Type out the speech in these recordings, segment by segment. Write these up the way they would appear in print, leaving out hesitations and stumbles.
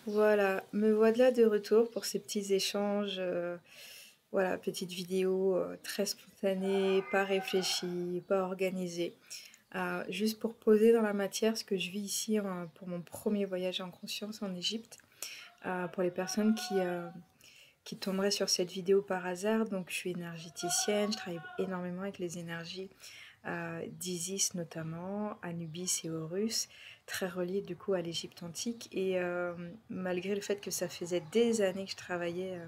Voilà, me voilà de retour pour ces petits échanges, voilà, petites vidéos très spontanées, pas réfléchies, pas organisées. Juste pour poser dans la matière ce que je vis ici pour mon premier voyage en conscience en Égypte. Pour les personnes qui tomberaient sur cette vidéo par hasard, donc je suis énergéticienne, je travaille énormément avec les énergies d'Isis notamment, Anubis et Horus, très reliés du coup à l'Égypte antique. Et malgré le fait que ça faisait des années que je travaillais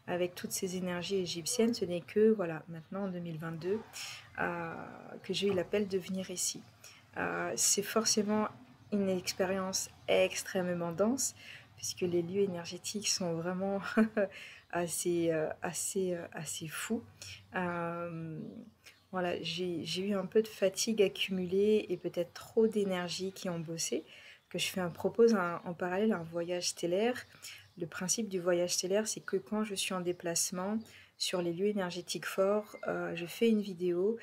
avec toutes ces énergies égyptiennes, ce n'est que voilà, maintenant en 2022 que j'ai eu l'appel de venir ici. C'est forcément une expérience extrêmement dense, puisque les lieux énergétiques sont vraiment assez fous. Euh, voilà, j'ai eu un peu de fatigue accumulée et peut-être trop d'énergie qui ont bossé, que propose en parallèle un voyage stellaire. Le principe du voyage stellaire, c'est que quand je suis en déplacement sur les lieux énergétiques forts, je fais une vidéo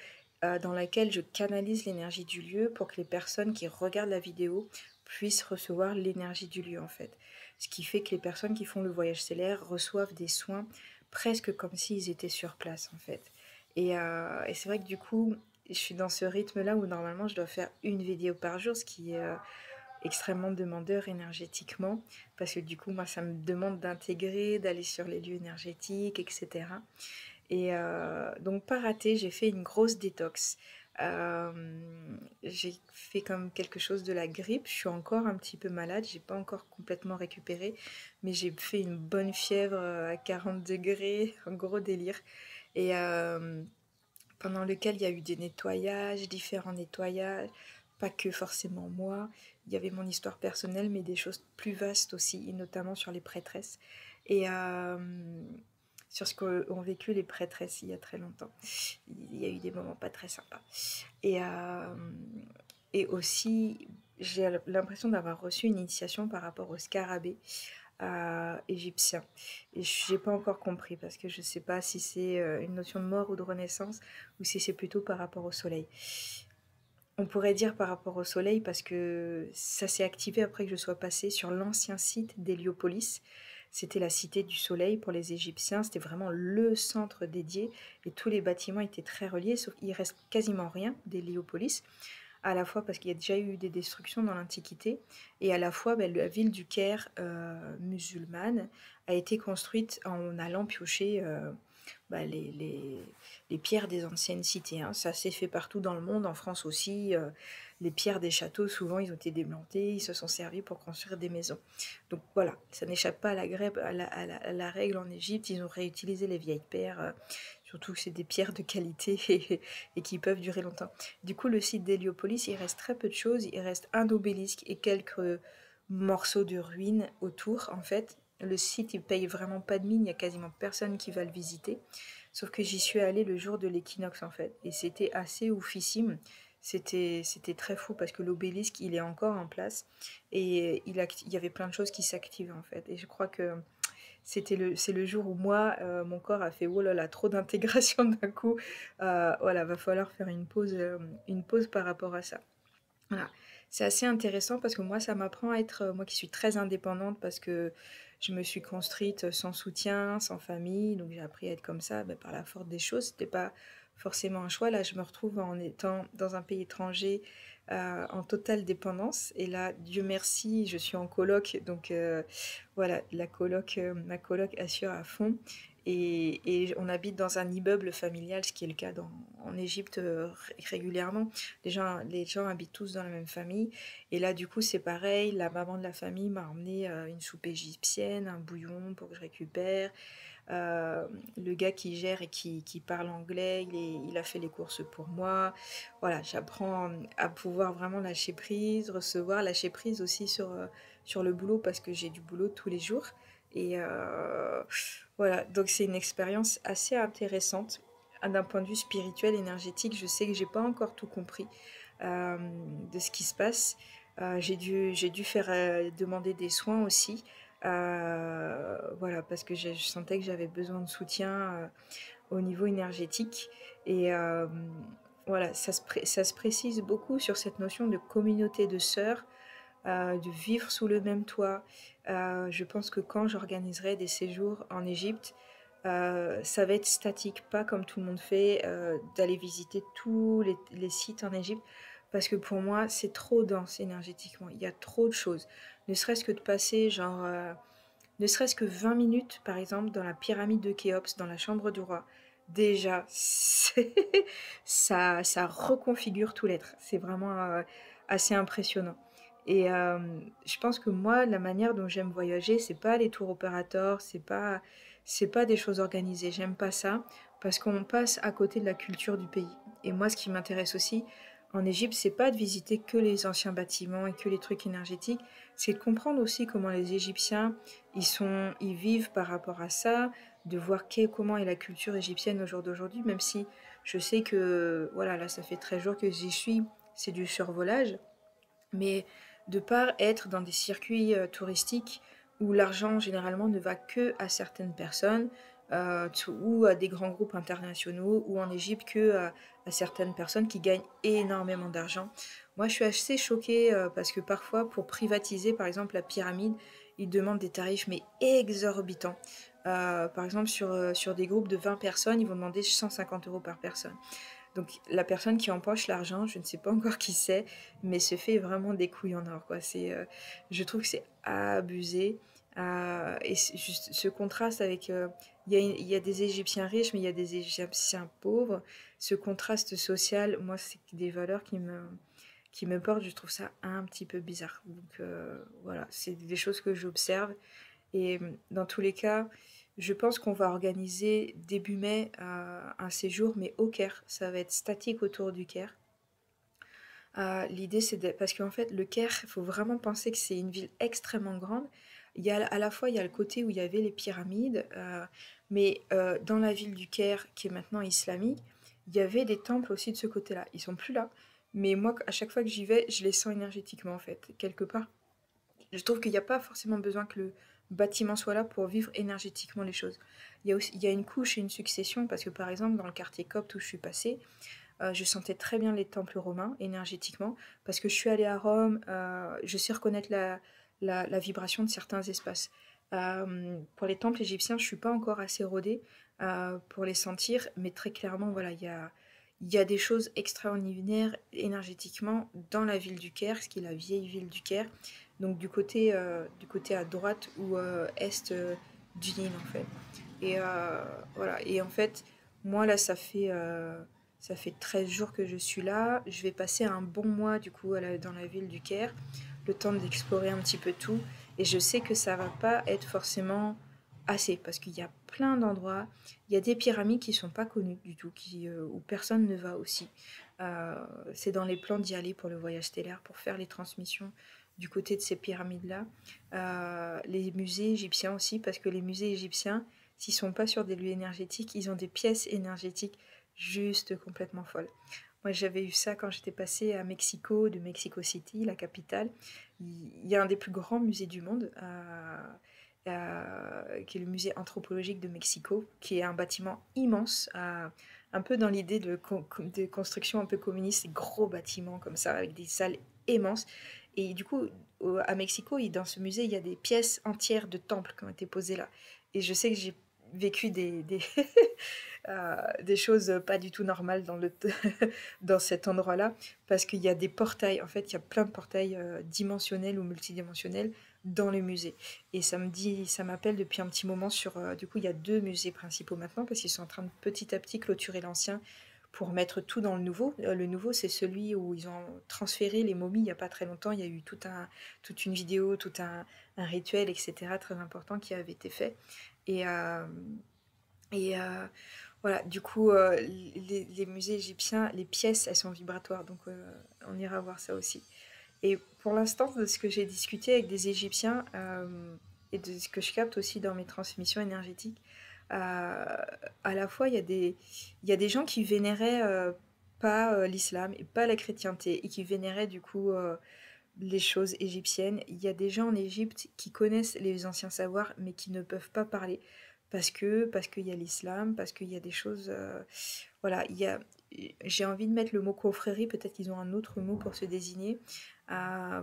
dans laquelle je canalise l'énergie du lieu pour que les personnes qui regardent la vidéo puissent recevoir l'énergie du lieu en fait. Ce qui fait que les personnes qui font le voyage stellaire reçoivent des soins presque comme s'ils étaient sur place en fait. Et c'est vrai que du coup, je suis dans ce rythme-là où normalement je dois faire une vidéo par jour, ce qui est extrêmement demandeur énergétiquement, parce que du coup, moi, ça me demande d'intégrer, d'aller sur les lieux énergétiques, etc. Et donc, pas raté, j'ai fait une grosse détox. Euh, j'ai fait comme quelque chose de la grippe. Je suis encore un petit peu malade. J'ai pas encore complètement récupéré, mais j'ai fait une bonne fièvre à 40 degrés, un gros délire. Et pendant lequel il y a eu des nettoyages, différents nettoyages, pas que forcément moi. Il y avait mon histoire personnelle, mais des choses plus vastes aussi, et notamment sur les prêtresses. Et sur ce qu'ont vécu les prêtresses il y a très longtemps. Il y a eu des moments pas très sympas. Et, euh, et aussi, j'ai l'impression d'avoir reçu une initiation par rapport au scarabée égyptien. Et j'ai pas encore compris parce que je sais pas si c'est une notion de mort ou de renaissance ou si c'est plutôt par rapport au soleil. On pourrait dire par rapport au soleil parce que ça s'est activé après que je sois passée sur l'ancien site d'Héliopolis. C'était la cité du soleil pour les Égyptiens, c'était vraiment le centre dédié et tous les bâtiments étaient très reliés, sauf qu'il reste quasiment rien d'Héliopolis, à la fois parce qu'il y a déjà eu des destructions dans l'Antiquité, et à la fois la ville du Caire musulmane a été construite en allant piocher les pierres des anciennes cités, hein. Ça s'est fait partout dans le monde, en France aussi. Les pierres des châteaux, souvent, ils ont été démontés, ils se sont servis pour construire des maisons. Donc voilà, ça n'échappe pas à la règle en Égypte. Ils ont réutilisé les vieilles pierres, surtout que c'est des pierres de qualité et qui peuvent durer longtemps. Du coup, le site d'Héliopolis, il reste très peu de choses. Il reste un obélisque et quelques morceaux de ruines autour, en fait. Le site, il paye vraiment pas de mine, il y a quasiment personne qui va le visiter. Sauf que j'y suis allée le jour de l'équinoxe, en fait. Et c'était assez oufissime. C'était très fou parce que l'obélisque, il est encore en place. Et il y avait plein de choses qui s'activent, en fait. Et je crois que c'est le jour où moi, mon corps a fait oh là là, trop d'intégration d'un coup. Voilà, va falloir faire une pause par rapport à ça. Voilà. C'est assez intéressant parce que moi, ça m'apprend à être, moi qui suis très indépendante parce que je me suis construite sans soutien, sans famille, donc j'ai appris à être comme ça par la force des choses. C'était pas forcément un choix. Là, je me retrouve en étant dans un pays étranger en totale dépendance. Et là, Dieu merci, je suis en coloc, donc voilà, ma coloc assure à fond. Et on habite dans un immeuble familial, ce qui est le cas en Égypte régulièrement. Les gens habitent tous dans la même famille. Et là, du coup, c'est pareil. La maman de la famille m'a emmené une soupe égyptienne, un bouillon pour que je récupère. Le gars qui gère et qui parle anglais, il a fait les courses pour moi. Voilà, j'apprends à pouvoir vraiment lâcher prise, recevoir, lâcher prise aussi sur le boulot parce que j'ai du boulot tous les jours. Et voilà, donc c'est une expérience assez intéressante. D'un point de vue spirituel, énergétique, je sais que j'ai pas encore tout compris euh, de ce qui se passe. J'ai dû faire demander des soins aussi. Voilà, parce que je sentais que j'avais besoin de soutien au niveau énergétique. Et voilà, ça se précise beaucoup sur cette notion de communauté de sœurs de vivre sous le même toit. Je pense que quand j'organiserai des séjours en Égypte, ça va être statique, pas comme tout le monde fait, d'aller visiter tous les sites en Égypte, parce que pour moi, c'est trop dense énergétiquement. Il y a trop de choses. Ne serait-ce que de passer, genre, ne serait-ce que 20 minutes, par exemple, dans la pyramide de Khéops, dans la chambre du roi. Déjà, ça reconfigure tout l'être. C'est vraiment assez impressionnant. Et je pense que moi, la manière dont j'aime voyager, c'est pas les tours opérateurs, c'est pas des choses organisées. J'aime pas ça parce qu'on passe à côté de la culture du pays. Et moi, ce qui m'intéresse aussi en Égypte, c'est pas de visiter que les anciens bâtiments et que les trucs énergétiques, c'est de comprendre aussi comment les Égyptiens ils vivent par rapport à ça, de voir comment est la culture égyptienne au jour d'aujourd'hui, même si je sais que, voilà, là, ça fait 13 jours que j'y suis, c'est du survolage, mais de par être dans des circuits touristiques où l'argent généralement ne va que à certaines personnes, ou à des grands groupes internationaux, ou en Égypte que à certaines personnes qui gagnent énormément d'argent. Moi, je suis assez choquée parce que parfois, pour privatiser, par exemple, la pyramide, ils demandent des tarifs mais exorbitants. Par exemple, sur des groupes de 20 personnes, ils vont demander 150 euros par personne. Donc la personne qui empoche l'argent, je ne sais pas encore qui c'est, mais se fait vraiment des couilles en or, quoi. Je trouve que c'est abusé. Et juste ce contraste avec... il y a des Égyptiens riches, mais il y a des Égyptiens pauvres. Ce contraste social, moi, c'est des valeurs qui me portent. Je trouve ça un petit peu bizarre. Donc voilà, c'est des choses que j'observe. Et dans tous les cas, je pense qu'on va organiser début mai un séjour, mais au Caire. Ça va être statique autour du Caire. L'idée, parce qu'en fait, le Caire, il faut vraiment penser que c'est une ville extrêmement grande. À la fois, il y a le côté où il y avait les pyramides, mais dans la ville du Caire, qui est maintenant islamique, il y avait des temples aussi de ce côté-là. Ils sont plus là. Mais moi, à chaque fois que j'y vais, je les sens énergétiquement, en fait, quelque part. Je trouve qu'il n'y a pas forcément besoin que le bâtiment soit là pour vivre énergétiquement les choses. Il y a une couche et une succession, parce que par exemple, dans le quartier copte où je suis passée, je sentais très bien les temples romains énergétiquement, parce que je suis allée à Rome, je sais reconnaître la vibration de certains espaces. Pour les temples égyptiens, je ne suis pas encore assez rodée pour les sentir, mais très clairement, voilà, il y a des choses extraordinaires énergétiquement dans la ville du Caire, ce qui est la vieille ville du Caire, donc du côté à droite ou est du Nil en fait. Et voilà, et en fait, moi là, ça fait 13 jours que je suis là. Je vais passer un bon mois du coup dans la ville du Caire, le temps d'explorer un petit peu tout. Et je sais que ça va pas être forcément assez parce qu'il y a plein d'endroits. Il y a des pyramides qui sont pas connues du tout, où personne ne va aussi. Euh, c'est dans les plans d'y aller pour le voyage stellaire, pour faire les transmissions du côté de ces pyramides-là. Les musées égyptiens aussi, parce que les musées égyptiens, s'ils sont pas sur des lieux énergétiques, ils ont des pièces énergétiques juste complètement folles. Moi, j'avais eu ça quand j'étais passée à Mexico, de Mexico City, la capitale. Il y a un des plus grands musées du monde, qui est le musée anthropologique de Mexico, qui est un bâtiment immense, un peu dans l'idée de construction un peu communiste, ces gros bâtiments comme ça, avec des salles immenses. Et du coup, à Mexico, dans ce musée, il y a des pièces entières de temples qui ont été posées là. Et je sais que j'ai vécu des choses pas du tout normales dans cet endroit-là, parce qu'il y a des portails, en fait, il y a plein de portails dimensionnels ou multidimensionnels dans le musée. Et ça m'appelle depuis un petit moment du coup, il y a deux musées principaux maintenant, parce qu'ils sont en train de petit à petit clôturer l'ancien pour mettre tout dans le nouveau. Le nouveau, c'est celui où ils ont transféré les momies il n'y a pas très longtemps. Il y a eu toute une vidéo, un rituel, etc., très important qui avait été fait. Et, et voilà, du coup, les musées égyptiens, les pièces, elles sont vibratoires, donc on ira voir ça aussi. Et pour l'instant, de ce que j'ai discuté avec des Égyptiens et de ce que je capte aussi dans mes transmissions énergétiques, à la fois, il y a des gens qui vénéraient pas l'islam et pas la chrétienté et qui vénéraient du coup les choses égyptiennes. Il y a des gens en Égypte qui connaissent les anciens savoirs mais qui ne peuvent pas parler parce qu'il y a l'islam, parce qu'il y a des choses... voilà, j'ai envie de mettre le mot confrérie, peut-être qu'ils ont un autre mot pour se désigner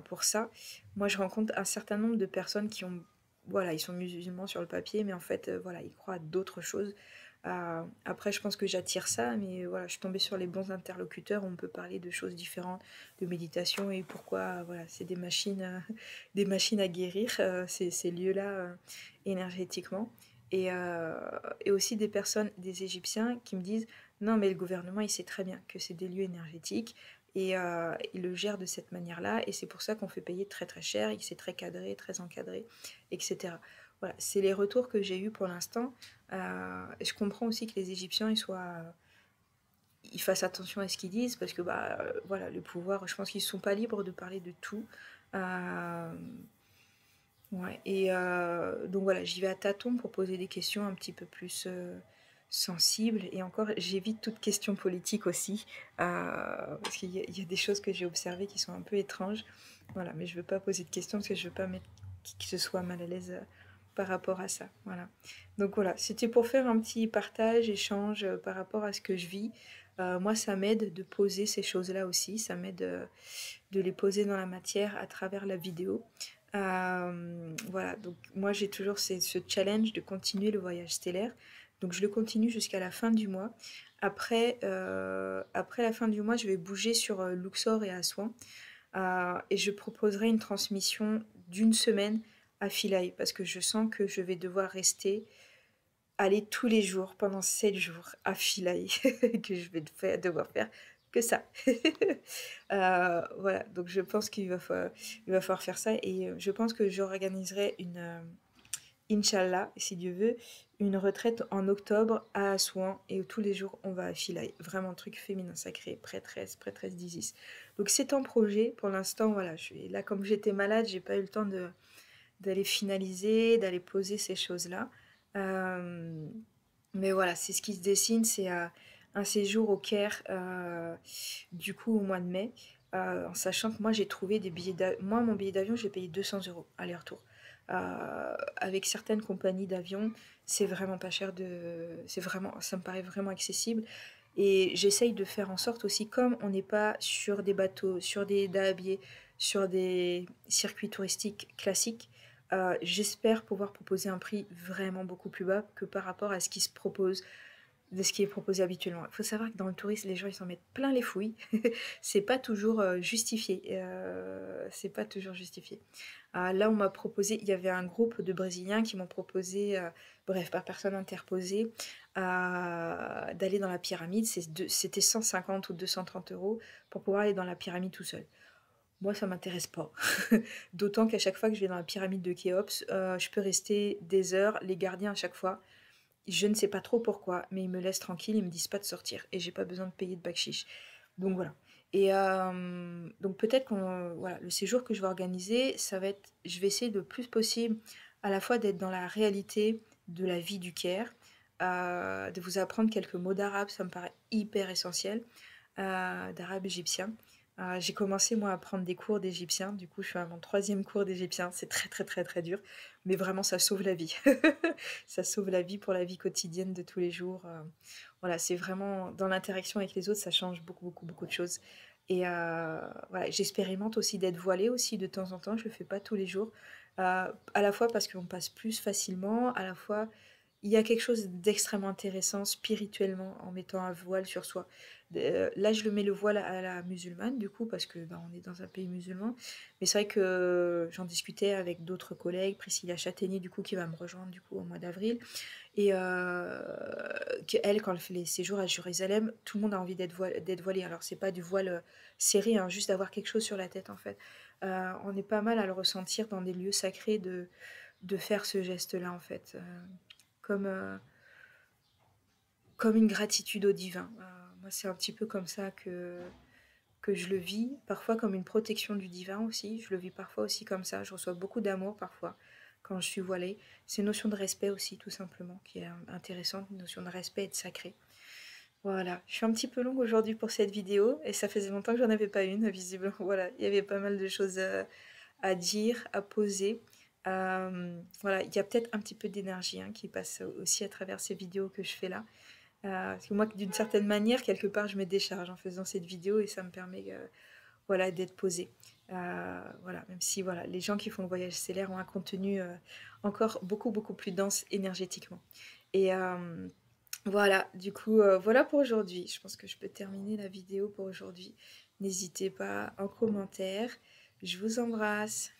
pour ça. Moi, je rencontre un certain nombre de personnes qui ont, voilà, ils sont musulmans sur le papier, mais en fait, voilà, ils croient à d'autres choses. Après, je pense que j'attire ça, mais voilà, je suis tombée sur les bons interlocuteurs où on peut parler de choses différentes, de méditation et pourquoi, voilà, c'est des machines à guérir, ces lieux-là énergétiquement. Et aussi des personnes, des Égyptiens qui me disent non, mais le gouvernement, il sait très bien que c'est des lieux énergétiques et il le gère de cette manière-là. Et c'est pour ça qu'on fait payer très très cher, et que c'est très cadré, très encadré, etc. Voilà, c'est les retours que j'ai eus pour l'instant. Et je comprends aussi que les Égyptiens, ils fassent attention à ce qu'ils disent parce que voilà, le pouvoir, je pense qu'ils ne sont pas libres de parler de tout. Euh, Ouais, et donc voilà, j'y vais à tâtons pour poser des questions un petit peu plus sensibles. Et encore, j'évite toute question politique aussi, parce qu'il y a des choses que j'ai observées qui sont un peu étranges. Voilà, mais je veux pas poser de questions parce que je veux pas mettre qui que ce soit mal à l'aise par rapport à ça. Voilà. Donc voilà, c'était pour faire un petit partage, échange par rapport à ce que je vis. Moi, ça m'aide de poser ces choses-là aussi. Ça m'aide de les poser dans la matière à travers la vidéo. Voilà, donc moi j'ai toujours ce challenge de continuer le voyage stellaire. Donc je le continue jusqu'à la fin du mois. Après la fin du mois, je vais bouger sur Luxor et Assouan. Et je proposerai une transmission d'une semaine à Philae parce que je sens que je vais devoir aller tous les jours pendant 7 jours à Philae, que je vais devoir faire que ça. Voilà, donc je pense il va falloir faire ça et je pense que j'organiserai Inch'Allah, si Dieu veut, une retraite en octobre à Assouan et où tous les jours on va à Philae. Vraiment un truc féminin sacré, prêtresse d'Isis. Donc c'est en projet, pour l'instant, voilà, je suis là comme j'étais malade, j'ai pas eu le temps d'aller finaliser, d'aller poser ces choses-là. Euh, mais voilà, c'est ce qui se dessine, c'est un séjour au Caire, du coup au mois de mai, en sachant que moi j'ai trouvé des billets d'avion. Moi, mon billet d'avion, j'ai payé 200 € aller-retour. Avec certaines compagnies d'avion, c'est vraiment pas cher ça me paraît vraiment accessible. Et j'essaye de faire en sorte aussi, comme on n'est pas sur des bateaux, sur des dahabiés, sur des circuits touristiques classiques, j'espère pouvoir proposer un prix vraiment beaucoup plus bas que par rapport à ce qui se propose, de ce qui est proposé habituellement. Il faut savoir que dans le tourisme, les gens ils s'en mettent plein les fouilles. C'est pas toujours justifié. C'est pas toujours justifié. Là, on m'a proposé, il y avait un groupe de Brésiliens qui m'ont proposé, bref, par personne interposée, d'aller dans la pyramide. C'était 150 ou 230 € pour pouvoir aller dans la pyramide tout seul. Moi, ça m'intéresse pas. D'autant qu'à chaque fois que je vais dans la pyramide de Khéops, je peux rester des heures. Les gardiens, à chaque fois, je ne sais pas trop pourquoi, mais ils me laissent tranquille, ils me disent pas de sortir. Et j'ai pas besoin de payer de bakshish. Donc voilà. Et donc peut-être voilà, le séjour que je vais organiser, ça va être, je vais essayer le plus possible à la fois d'être dans la réalité de la vie du Caire, de vous apprendre quelques mots d'arabe, ça me paraît hyper essentiel, d'arabe égyptien. J'ai commencé moi à prendre des cours d'égyptien, du coup je suis à mon 3e cours d'égyptien, c'est très très très très dur, mais vraiment ça sauve la vie. Ça sauve la vie pour la vie quotidienne de tous les jours. Voilà, c'est vraiment dans l'interaction avec les autres, ça change beaucoup beaucoup beaucoup de choses. Et voilà, j'expérimente aussi d'être voilée aussi de temps en temps, je le fais pas tous les jours. À la fois parce qu'on passe plus facilement, à la fois il y a quelque chose d'extrêmement intéressant spirituellement en mettant un voile sur soi. Là, je le mets le voile à la musulmane, du coup, parce que on est dans un pays musulman. Mais c'est vrai que j'en discutais avec d'autres collègues, Priscilla Châtaignier, du coup, qui va me rejoindre du coup au mois d'avril. Et qu'elle, quand elle fait les séjours à Jérusalem, tout le monde a envie d'être voilé. Alors, c'est pas du voile serré, hein, juste d'avoir quelque chose sur la tête, en fait. On est pas mal à le ressentir dans des lieux sacrés de faire ce geste-là, en fait. Comme, euh, comme une gratitude au divin. Moi, c'est un petit peu comme ça que je le vis, parfois comme une protection du divin aussi. Je le vis parfois aussi comme ça. Je reçois beaucoup d'amour parfois quand je suis voilée. C'est une notion de respect aussi, tout simplement, qui est intéressante, une notion de respect et de sacré. Voilà, je suis un petit peu longue aujourd'hui pour cette vidéo et ça faisait longtemps que j'en avais pas une, visiblement. Voilà, il y avait pas mal de choses à dire, à poser. Voilà, il y a peut-être un petit peu d'énergie hein, qui passe aussi à travers ces vidéos que je fais là. Parce que moi, d'une certaine manière, quelque part, je me décharge en faisant cette vidéo et ça me permet, voilà, d'être posée. Voilà, même si voilà, les gens qui font le voyage stellaire ont un contenu encore beaucoup, beaucoup plus dense énergétiquement. Et voilà, du coup, voilà pour aujourd'hui. Je pense que je peux terminer la vidéo pour aujourd'hui. N'hésitez pas en commentaire. Je vous embrasse.